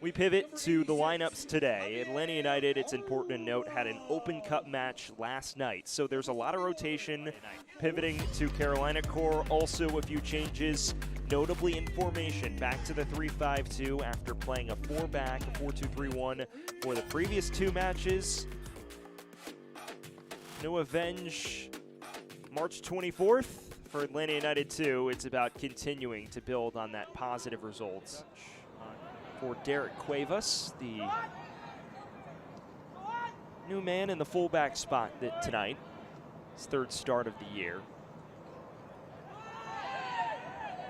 We pivot to the lineups today. Atlanta United, it's important to note, had an Open Cup match last night. So there's a lot of rotation. Pivoting to Carolina Core, also a few changes, notably in formation. Back to the 3-5-2 after playing a 4-back, a 4-2-3-1 for the previous two matches. No Avenge March 24th for Atlanta United 2. It's about continuing to build on that positive results. For Derek Cuevas, the new man in the fullback spot tonight. His third start of the year.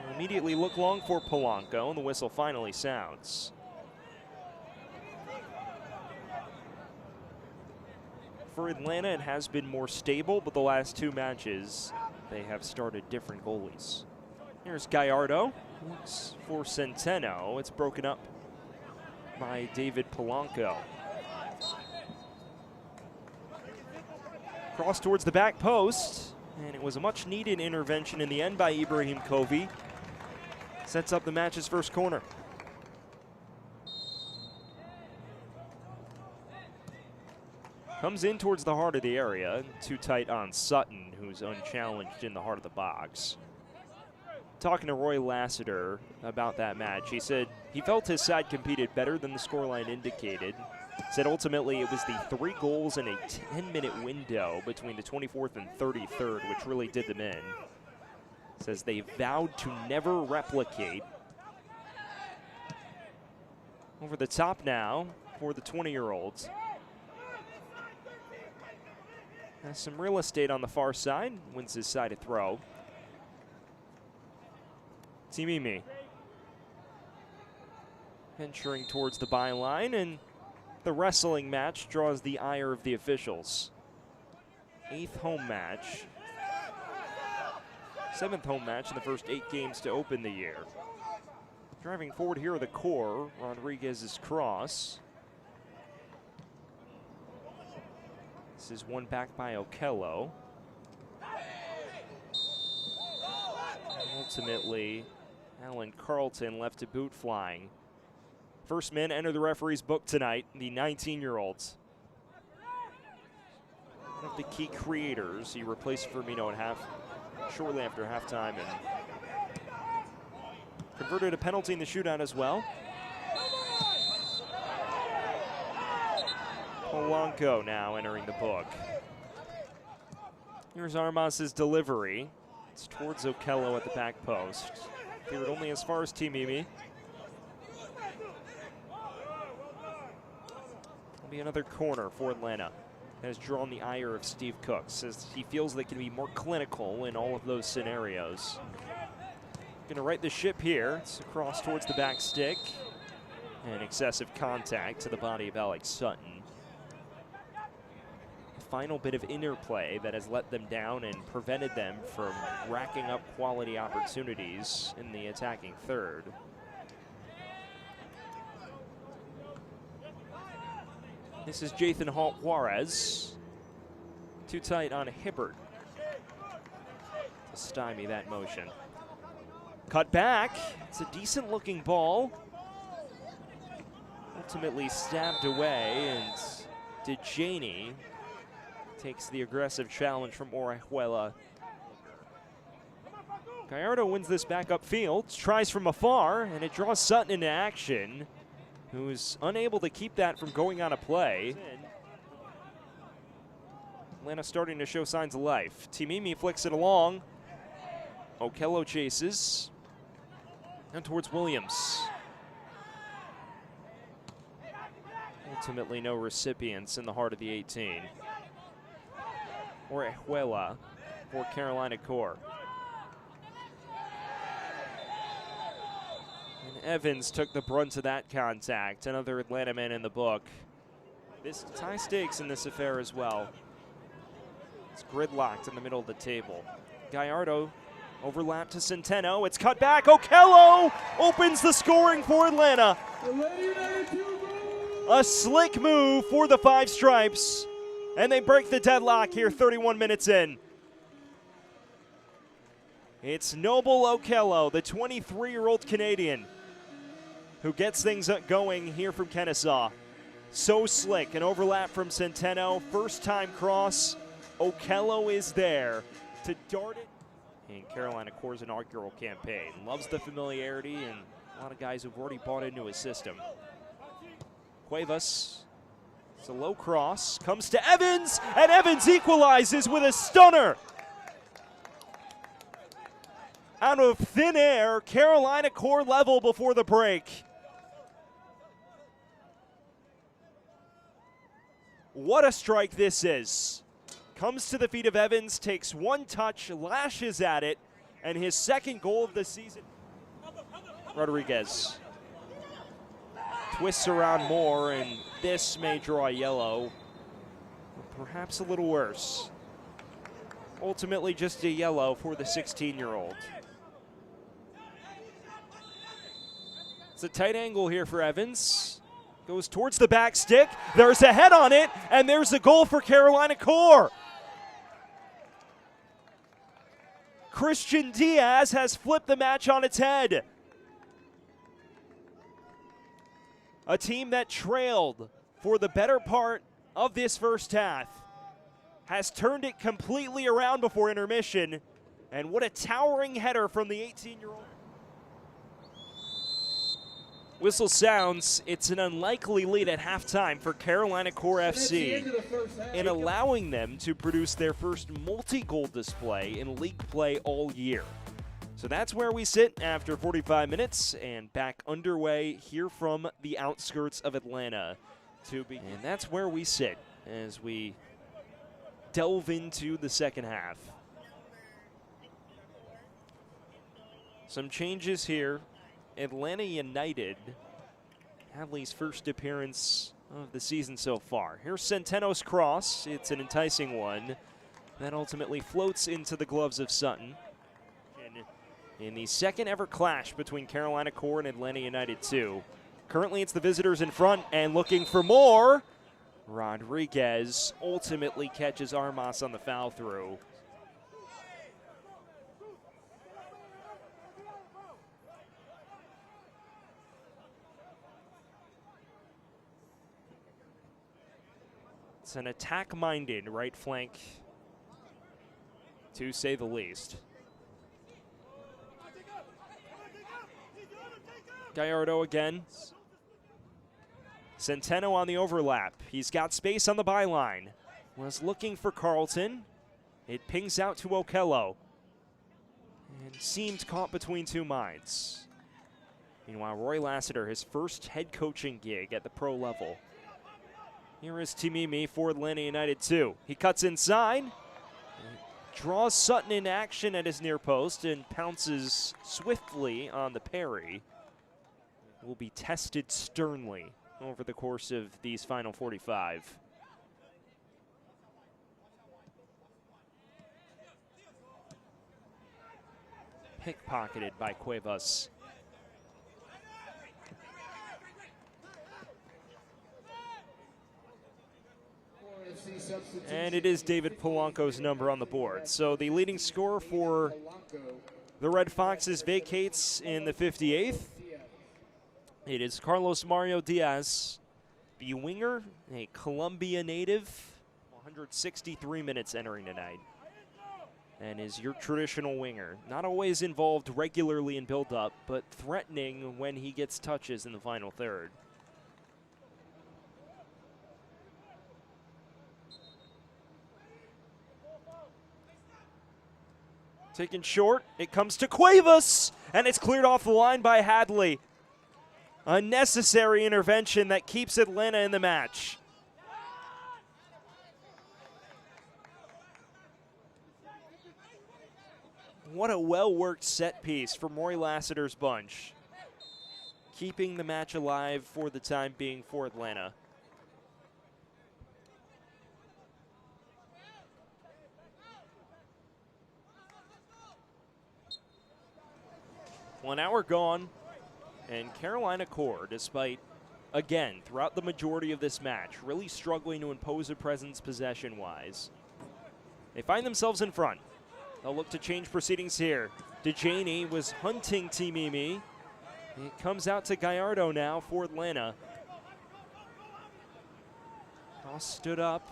We'll immediately look long for Polanco, and the whistle finally sounds. For Atlanta, it has been more stable, but the last two matches, they have started different goalies. Here's Gallardo. Looks for Centeno. It's broken up by David Polanco. Cross towards the back post, and it was a much needed intervention in the end by Ibrahim Kovi. Sets up the match's first corner. Comes in towards the heart of the area, too tight on Sutton, who's unchallenged in the heart of the box. Talking to Roy Lassiter about that match, he said he felt his side competed better than the scoreline indicated. Said ultimately it was the 3 goals in a 10-minute window between the 24th and 33rd which really did them in. Says they vowed to never replicate. Over the top now for the 20-year-olds. Has some real estate on the far side, wins his side to throw. Timimi venturing towards the byline, and the wrestling match draws the ire of the officials. 8th home match. 7th home match in the first 8 games to open the year. Driving forward here are the Core. Rodriguez's cross. This is won back by Okello. And ultimately, Alan Carlton left to boot flying. First men enter the referee's book tonight, the 19-year-olds. One of the key creators. He replaced Firmino shortly after halftime and converted a penalty in the shootout as well. Polanco now entering the book. Here's Armas's delivery. It's towards Okello at the back post. Cleared only as far as Timimi. Will be another corner for Atlanta. Has drawn the ire of Steve Cook. Says he feels they can be more clinical in all of those scenarios. Gonna right the ship here. It's a cross towards the back stick. And excessive contact to the body of Alex Sutton. Final bit of interplay that has let them down and prevented them from racking up quality opportunities in the attacking third. This is Jathan Holt Juarez. Too tight on Hibbert to stymie that motion. Cut back. It's a decent looking ball. Ultimately stabbed away, and DeJaney takes the aggressive challenge from Orejuela. Gallardo wins this back upfield, tries from afar, and it draws Sutton into action, who's unable to keep that from going on a play. Atlanta starting to show signs of life. Timimi flicks it along. Okello chases. And towards Williams. Ultimately no recipients in the heart of the 18. Orejuela for Carolina Core. And Evans took the brunt of that contact. Another Atlanta man in the book. This high stakes in this affair as well. It's gridlocked in the middle of the table. Gallardo overlap to Centeno. It's cut back. Okello opens the scoring for Atlanta. A slick move for the Five Stripes. And they break the deadlock here 31 minutes in. It's Noble Okello, the 23-year-old Canadian. who gets things going here from Kennesaw. So slick, an overlap from Centeno, first time cross. Okello is there to dart it. And Carolina Core's inaugural campaign. Loves the familiarity and a lot of guys who've already bought into his system. Cuevas, it's a low cross, comes to Evans, and Evans equalizes with a stunner. Out of thin air, Carolina Core level before the break. What a strike this is. Comes to the feet of Evans, takes one touch, lashes at it, and his second goal of the season. Rodriguez twists around more, and this may draw a yellow. Perhaps a little worse. Ultimately just a yellow for the 16-year-old. It's a tight angle here for Evans. Goes towards the back stick. There's a head on it, and there's a goal for Carolina Core. Christian Diaz has flipped the match on its head. A team that trailed for the better part of this first half has turned it completely around before intermission. And what a towering header from the 18-year-old. Whistle sounds. It's an unlikely lead at halftime for Carolina Core FC in allowing them to produce their first multi-goal display in league play all year. So that's where we sit after 45 minutes and back underway here from the outskirts of Atlanta. And that's where we sit as we delve into the second half. Some changes here. Atlanta United, Hadley's first appearance of the season so far. Here's Centeno's cross. It's an enticing one that ultimately floats into the gloves of Sutton. In the second ever clash between Carolina Core and Atlanta United 2. Currently it's the visitors in front and looking for more. Rodriguez ultimately catches Armas on the foul through. It's an attack-minded right flank, to say the least. Gallardo again. Centeno on the overlap. He's got space on the byline. Was looking for Carlton. It pings out to Okello. And seemed caught between two minds. Meanwhile, Roy Lassiter, his first head coaching gig at the pro level. Here is Timimi for Atlanta United 2. He cuts inside. Draws Sutton in action at his near post and pounces swiftly on the parry. Will be tested sternly over the course of these final 45. Pickpocketed by Cuevas. And it is David Polanco's number on the board. So the leading scorer for the Red Foxes vacates in the 58th. It is Carlos Mario Diaz, the winger, a Colombia native, 163 minutes entering tonight, and is your traditional winger. Not always involved regularly in build-up, but threatening when he gets touches in the final third. Taken short, it comes to Cuevas, and it's cleared off the line by Hadley. A necessary intervention that keeps Atlanta in the match. What a well-worked set piece from Roy Lassiter's bunch. Keeping the match alive for the time being for Atlanta. One hour gone. And Carolina Core, despite, again, throughout the majority of this match, really struggling to impose a presence possession-wise, they find themselves in front. They'll look to change proceedings here. DeJaney was hunting Timimi. It comes out to Gallardo now for Atlanta. Cross stood up.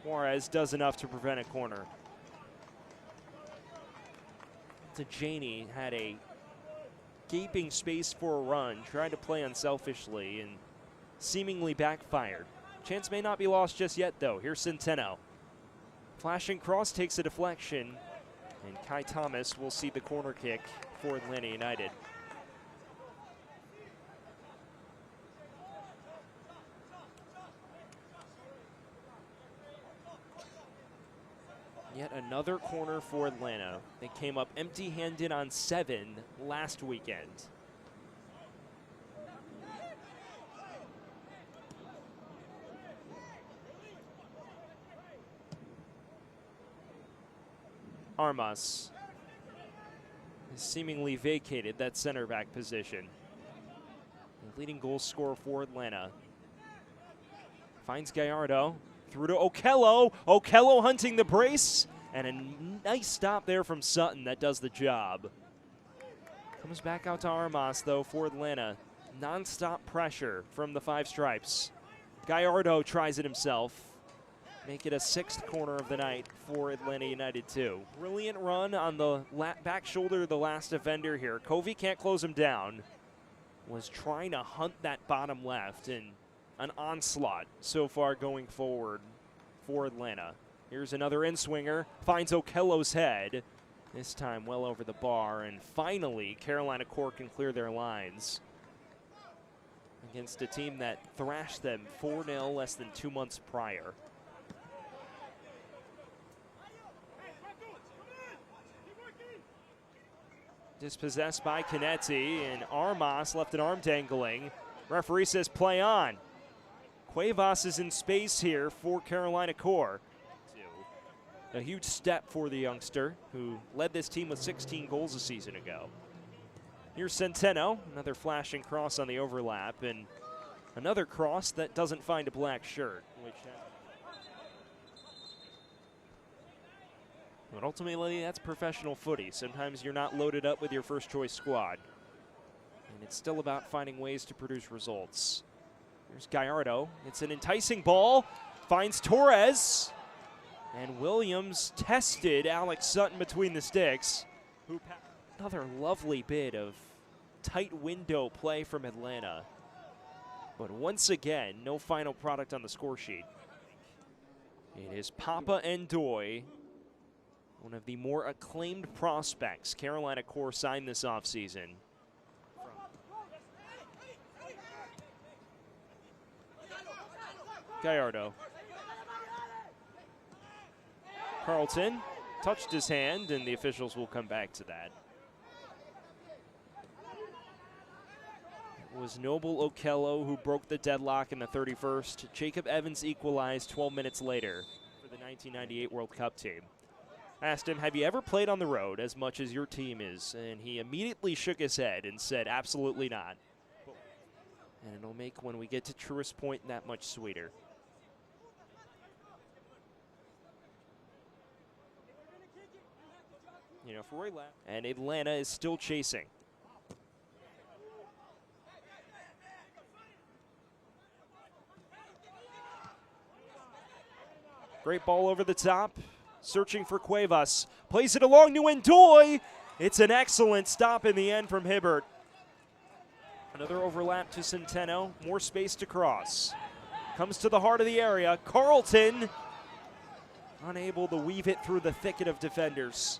Juarez does enough to prevent a corner. Janey had a gaping space for a run, tried to play unselfishly and seemingly backfired. Chance may not be lost just yet though. Here's Centeno. Flashing cross takes a deflection, and Kai Thomas will see the corner kick for Atlanta United. Yet another corner for Atlanta. They came up empty-handed on 7 last weekend. Armas has seemingly vacated that center back position. The leading goal scorer for Atlanta. Finds Gallardo. Through to Okello. Okello hunting the brace. And a nice stop there from Sutton that does the job. Comes back out to Armas, though, for Atlanta. Non-stop pressure from the Five Stripes. Gallardo tries it himself. Make it a 6th corner of the night for Atlanta United, too. Brilliant run on the back shoulder of the last defender here. Covey can't close him down. Was trying to hunt that bottom left, and an onslaught so far going forward for Atlanta. Here's another in-swinger, finds Okello's head, this time well over the bar, and finally Carolina Core can clear their lines against a team that thrashed them 4-0 less than 2 months prior. Dispossessed by Canetti, and Armas left an arm dangling. Referee says play on. Cuevas is in space here for Carolina Core. A huge step for the youngster who led this team with 16 goals a season ago. Here's Centeno, another flashing cross on the overlap, and another cross that doesn't find a black shirt. But ultimately, that's professional footy. Sometimes you're not loaded up with your first choice squad. And it's still about finding ways to produce results. Here's Gallardo. It's an enticing ball. Finds Torres. And Williams tested Alex Sutton between the sticks. Another lovely bit of tight window play from Atlanta. But once again, no final product on the score sheet. It is Papa Ndoye, one of the more acclaimed prospects Carolina Core signed this offseason. Gallardo. Carlton touched his hand, and the officials will come back to that. It was Noble Okello who broke the deadlock in the 31st. Jacob Evans equalized 12 minutes later for the 1998 World Cup team. I asked him, have you ever played on the road as much as your team is? And he immediately shook his head and said, absolutely not. And it'll make when we get to Truist Point that much sweeter. You know, for Roy Lapp. And Atlanta is still chasing. Great ball over the top. Searching for Cuevas. Plays it along to Ndoye. It's an excellent stop in the end from Hibbert. Another overlap to Centeno. More space to cross. Comes to the heart of the area. Carlton unable to weave it through the thicket of defenders.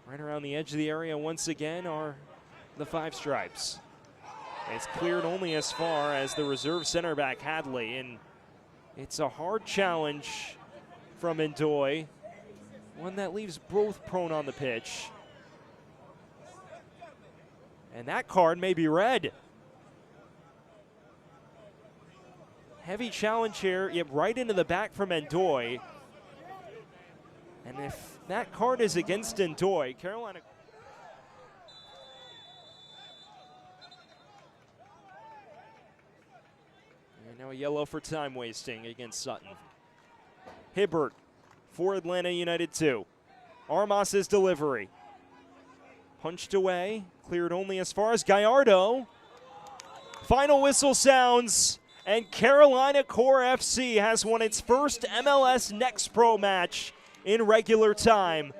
Right around the edge of the area once again are the Five Stripes. It's cleared only as far as the reserve center back Hadley, and it's a hard challenge from Ndoye, one that leaves both prone on the pitch. And that card may be red. Heavy challenge here, yep, right into the back from Ndoye. And if that card is against Ndoye, Carolina. And now a yellow for time wasting against Sutton. Hibbert for Atlanta United 2. Armas's delivery. Punched away, cleared only as far as Gallardo. Final whistle sounds, and Carolina Core FC has won its first MLS Next Pro match in regular time.